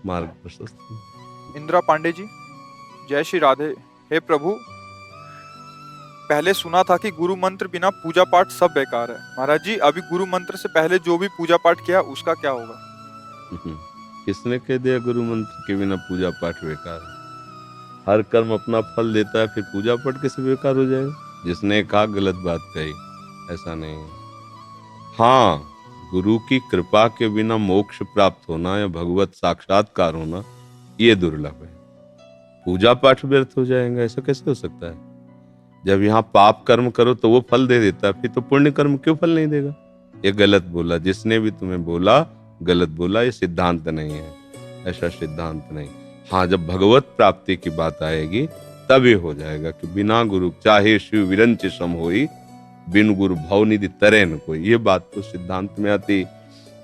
मार्ग प्रशस्त हो। इंदिरा पांडे जी, जय श्री राधे। हे प्रभु, पहले सुना था कि गुरु मंत्र बिना पूजा पाठ सब बेकार है। महाराज जी, अभी गुरु मंत्र से पहले जो भी पूजा पाठ किया उसका क्या होगा? किसने कह दिया गुरु मंत्र के बिना पूजा पाठ बेकार है? हर कर्म अपना फल देता है, फिर पूजा पाठ कैसे बेकार हो जाएगा? जिसने कहा गलत बात कही, ऐसा नहीं है। हाँ, गुरु की कृपा के बिना मोक्ष प्राप्त होना या भगवत साक्षात्कार होना ये दुर्लभ है। पूजा पाठ व्यर्थ हो जाएगा, ऐसा कैसे हो सकता है? जब यहाँ पाप कर्म करो तो वो फल दे देता है, फिर तो पुण्य कर्म क्यों फल नहीं देगा? ये गलत बोला, जिसने भी तुम्हें बोला गलत बोला, ये सिद्धांत नहीं है, ऐसा सिद्धांत नहीं। हाँ, जब भगवत प्राप्ति की बात आएगी तब ये हो जाएगा कि बिना गुरु चाहे शिव विरंच सम होई, बिन गुरु भवनिधि तरे न कोई। ये बात तो सिद्धांत में आती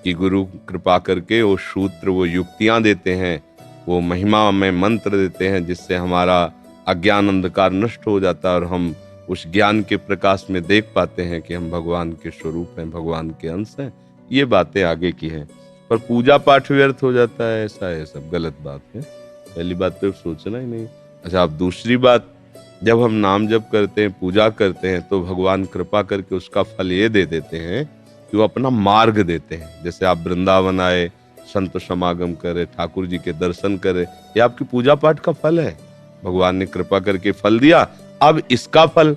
कि गुरु कृपा करके वो सूत्र, वो युक्तियां देते हैं, वो महिमा में मंत्र देते हैं, जिससे हमारा अज्ञान अंधकार नष्ट हो जाता है और हम उस ज्ञान के प्रकाश में देख पाते हैं कि हम भगवान के स्वरूप हैं, भगवान के अंश हैं। ये बातें आगे की हैं, पर पूजा पाठ व्यर्थ हो जाता है, ऐसा है, सब गलत बात है। पहली बात तो सोचना ही नहीं। अच्छा, अब दूसरी बात, जब हम नाम जप करते हैं, पूजा करते हैं, तो भगवान कृपा करके उसका फल ये दे देते हैं कि वो अपना मार्ग देते हैं। जैसे आप वृंदावन आए, संत समागम करे, ठाकुर जी के दर्शन करे, ये आपकी पूजा पाठ का फल है। भगवान ने कृपा करके फल दिया, अब इसका फल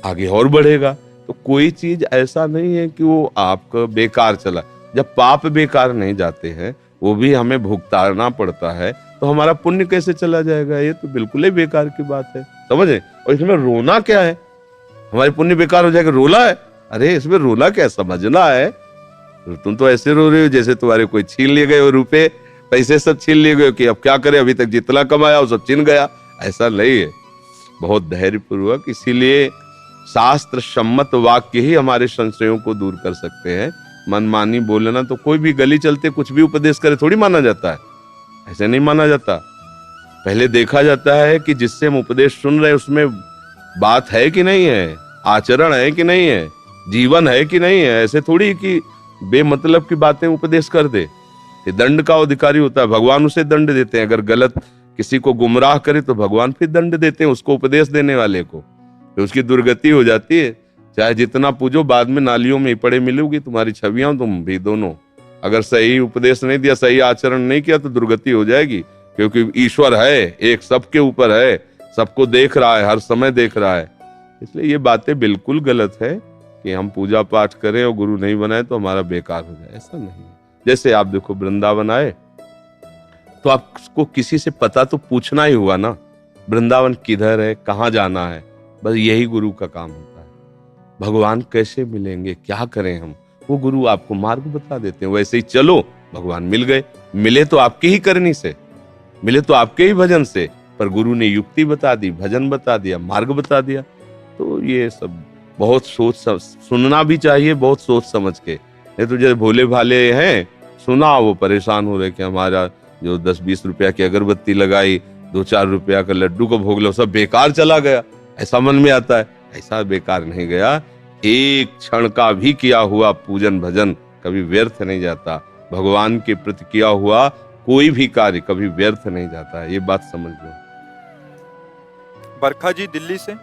आगे और बढ़ेगा। तो कोई चीज ऐसा नहीं है कि वो आपका बेकार चला। जब पाप बेकार नहीं जाते हैं, वो भी हमें भुगताना पड़ता है, तो हमारा पुण्य कैसे चला जाएगा? ये तो बिल्कुल ही बेकार की बात है, समझे? और इसमें रोना क्या है? हमारे पुण्य बेकार हो जाएगा, रोला है? अरे इसमें रोला क्या, समझना है। तुम तो ऐसे रो रहे हो जैसे तुम्हारे कोई छीन लिए गए हो, रुपए पैसे सब छीन लिए गए कि अब क्या करें, अभी तक जितना कमाया वो सब छीन गया। ऐसा नहीं है, बहुत धैर्यपूर्वक। इसीलिए शास्त्र सम्मत वाक्य ही हमारे संशयों को दूर कर सकते हैं। मनमानी बोलना, तो कोई भी गली चलते कुछ भी उपदेश करे थोड़ी माना जाता है, ऐसे नहीं माना जाता। पहले देखा जाता है कि जिससे हम उपदेश सुन रहे हैं उसमें बात है कि नहीं है, आचरण है कि नहीं है, जीवन है कि नहीं है। ऐसे थोड़ी कि बेमतलब की बातें उपदेश कर दे। ये दंड का अधिकारी होता है, भगवान उसे दंड देते हैं। अगर गलत किसी को गुमराह करे तो भगवान फिर दंड देते हैं उसको, उपदेश देने वाले को, तो उसकी दुर्गति हो जाती है। चाहे जितना पूजो, बाद में नालियों में ही पड़े मिलोगी तुम्हारी छवियां, तुम भी दोनों। अगर सही उपदेश नहीं दिया, सही आचरण नहीं किया, तो दुर्गति हो जाएगी। क्योंकि ईश्वर है एक, सबके ऊपर है, सबको देख रहा है, हर समय देख रहा है। इसलिए ये बातें बिल्कुल गलत है कि हम पूजा पाठ करें और गुरु नहीं बनाए तो हमारा बेकार हो जाए, ऐसा नहीं है। जैसे आप देखो, वृंदावन आए तो आपको किसी से पता तो पूछना ही हुआ ना, वृंदावन किधर है, कहाँ जाना है। बस यही गुरु का काम होता है। भगवान कैसे मिलेंगे, क्या करें हम, वो गुरु आपको मार्ग बता देते हैं। वैसे ही चलो, भगवान मिल गए। मिले तो आपकी ही करनी से, मिले तो आपके ही भजन से, पर गुरु ने युक्ति बता दी, भजन बता दिया, मार्ग बता दिया। तो ये सब बहुत सुनना भी चाहिए, बहुत सोच समझ के। नहीं तो जैसे भोले भाले हैं, सुना वो परेशान हो रहे कि हमारा जो 10-20 रुपया की अगरबत्ती लगाई, 2-4 रुपया का लड्डू को भोग लो, सब बेकार चला गया, ऐसा मन में आता है। ऐसा बेकार नहीं गया, एक क्षण का भी किया हुआ पूजन भजन कभी व्यर्थ नहीं जाता। भगवान के प्रति किया हुआ कोई भी कार्य कभी व्यर्थ नहीं जाता है, ये बात समझ लो। बरखा जी दिल्ली से,